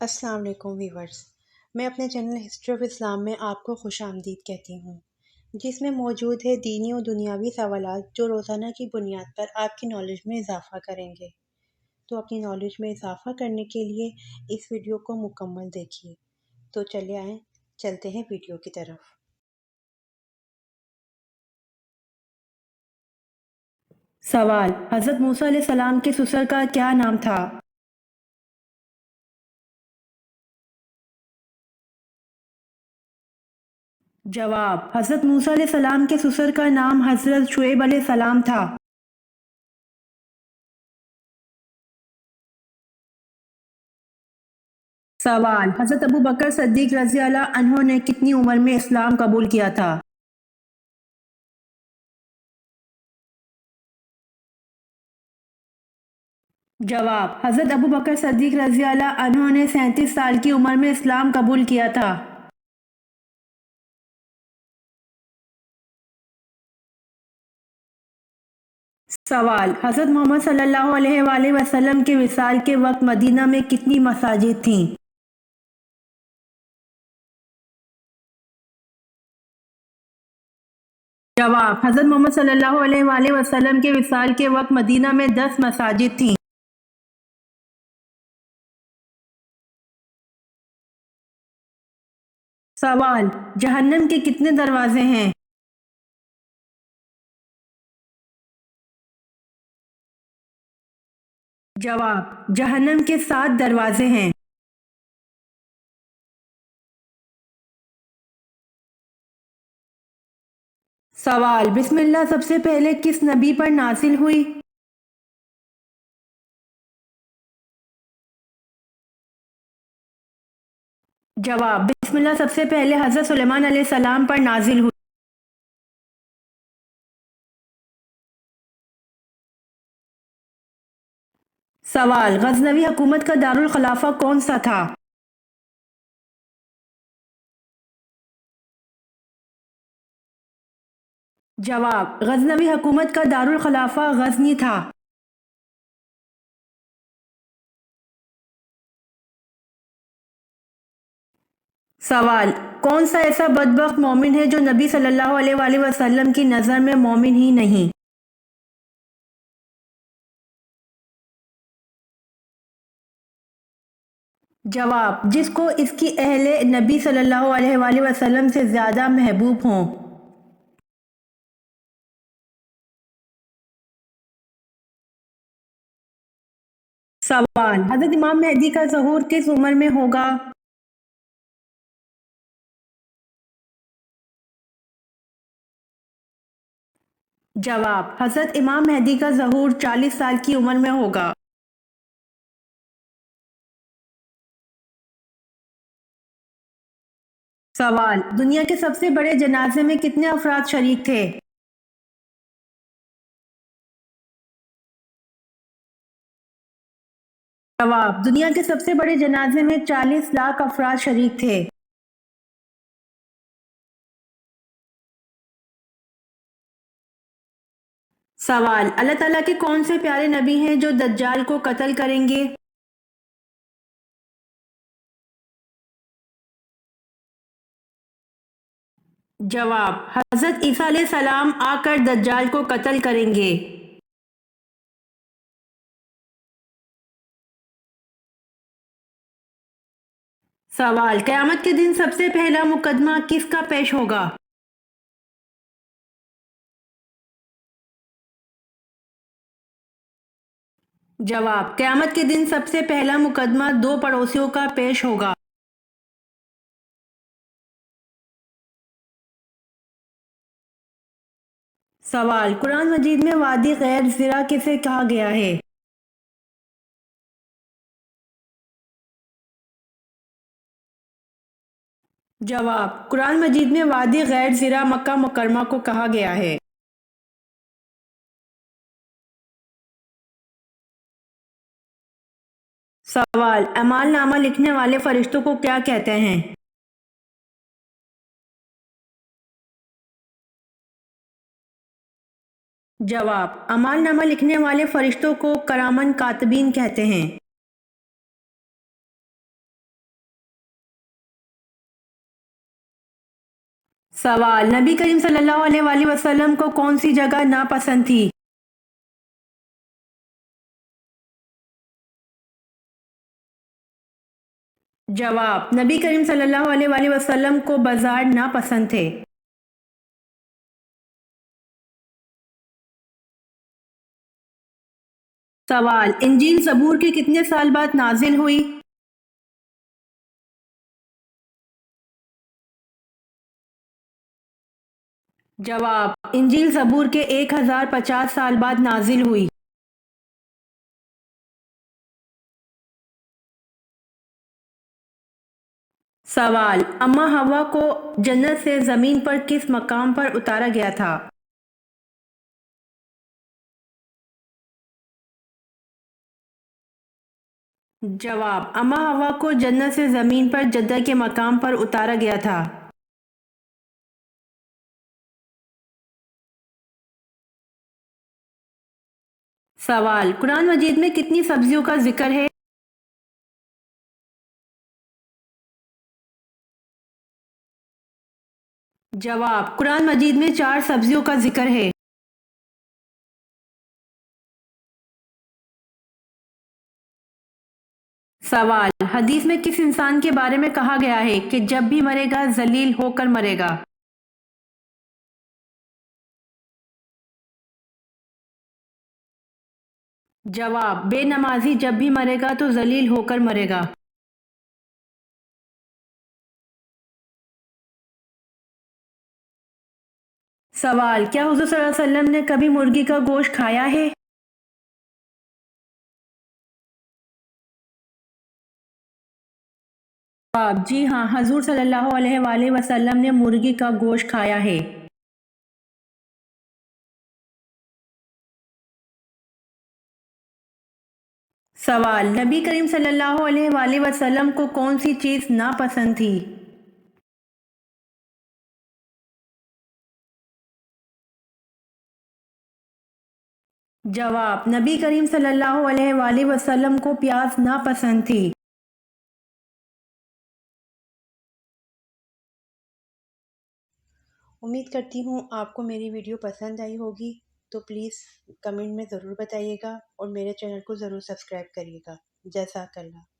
السلام علیکم ویورز، میں اپنے چینل ہسٹری آف اسلام میں آپ کو خوش آمدید کہتی ہوں، جس میں موجود ہے دینی و دنیاوی سوالات جو روزانہ کی بنیاد پر آپ کی نالج میں اضافہ کریں گے۔ تو اپنی نالج میں اضافہ کرنے کے لیے اس ویڈیو کو مکمل دیکھیے۔ تو چلے آئیں، چلتے ہیں ویڈیو کی طرف۔ سوال: حضرت موسیٰ علیہ السلام کے سسر کا کیا نام تھا؟ جواب: حضرت موسیٰ علیہ السلام کے سسر کا نام حضرت شعیب علیہ السلام تھا۔ سوال: حضرت ابو بکر صدیق رضی اللہ عنہ نے کتنی عمر میں اسلام قبول کیا تھا؟ جواب: حضرت ابو بکر صدیق رضی اللہ عنہ نے 37 سال کی عمر میں اسلام قبول کیا تھا۔ سوال: حضرت محمد صلی اللہ علیہ وآلہ وسلم کے وصال کے وقت مدینہ میں کتنی مساجد تھیں؟ جواب: حضرت محمد صلی اللہ علیہ وآلہ وسلم کے وصال کے وقت مدینہ میں 10 مساجد تھیں۔ سوال: جہنم کے کتنے دروازے ہیں؟ جواب: جہنم کے 7 دروازے ہیں۔ سوال: بسم اللہ سب سے پہلے کس نبی پر نازل ہوئی؟ جواب: بسم اللہ سب سے پہلے حضرت سلیمان علیہ السلام پر نازل ہوئی۔ سوال: غزنوی حکومت کا دارالخلافہ کون سا تھا؟ جواب: غزنوی حکومت کا دارالخلافہ غزنی تھا۔ سوال: کون سا ایسا بدبخت مومن ہے جو نبی صلی اللہ علیہ وآلہ وسلم کی نظر میں مومن ہی نہیں؟ جواب: جس کو اس کی اہل نبی صلی اللہ علیہ وآلہ وسلم سے زیادہ محبوب ہوں۔ سوال: حضرت امام مہدی کا ظہور کس عمر میں ہوگا؟ جواب: حضرت امام مہدی کا ظہور 40 سال کی عمر میں ہوگا۔ سوال: دنیا کے سب سے بڑے جنازے میں کتنے افراد شریک تھے؟ جواب: دنیا کے سب سے بڑے جنازے میں 40 لاکھ افراد شریک تھے۔ سوال: اللہ تعالیٰ کے کون سے پیارے نبی ہیں جو دجال کو قتل کریں گے؟ جواب: حضرت عیسیٰ علیہ السلام آ کر دجال کو قتل کریں گے۔ سوال: قیامت کے دن سب سے پہلا مقدمہ کس کا پیش ہوگا؟ جواب: قیامت کے دن سب سے پہلا مقدمہ 2 پڑوسیوں کا پیش ہوگا۔ سوال: قرآن مجید میں وادی غیر زرع کسے کہا گیا ہے؟ جواب: قرآن مجید میں وادی غیر زرع مکہ مکرمہ کو کہا گیا ہے۔ سوال: اعمال نامہ لکھنے والے فرشتوں کو کیا کہتے ہیں؟ جواب: اعمال نامہ لکھنے والے فرشتوں کو کرامن کاتبین کہتے ہیں۔ سوال: نبی کریم صلی اللہ علیہ وآلہ وسلم کو کون سی جگہ ناپسند تھی؟ جواب: نبی کریم صلی اللہ علیہ وآلہ وسلم کو بازار ناپسند تھے۔ سوال: انجیل زبور کے کتنے سال بعد نازل ہوئی؟ جواب: انجیل زبور کے 1050 سال بعد نازل ہوئی۔ سوال: اماں حوا کو جنت سے زمین پر کس مقام پر اتارا گیا تھا؟ جواب: اماں حوا کو جنت سے زمین پر جدہ کے مقام پر اتارا گیا تھا۔ سوال: قرآن مجید میں کتنی سبزیوں کا ذکر ہے؟ جواب: قرآن مجید میں 4 سبزیوں کا ذکر ہے۔ سوال: حدیث میں کس انسان کے بارے میں کہا گیا ہے کہ جب بھی مرے گا ذلیل ہو کر مرے گا؟ جواب: بے نمازی جب بھی مرے گا تو ذلیل ہو کر مرے گا۔ سوال: کیا حضور صلی اللہ علیہ وسلم نے کبھی مرغی کا گوشت کھایا ہے؟ جواب: جی ہاں، حضور صلی اللہ علیہ وآلہ وسلم نے مرغی کا گوشت کھایا ہے۔ سوال: نبی کریم صلی اللہ علیہ وآلہ وسلم کو کون سی چیز ناپسند تھی؟ جواب: نبی کریم صلی اللہ علیہ وآلہ وسلم کو پیاز ناپسند تھی۔ امید کرتی ہوں آپ کو میری ویڈیو پسند آئی ہوگی، تو پلیز کمنٹ میں ضرور بتائیے گا اور میرے چینل کو ضرور سبسکرائب کریے گا۔ جزاک اللہ۔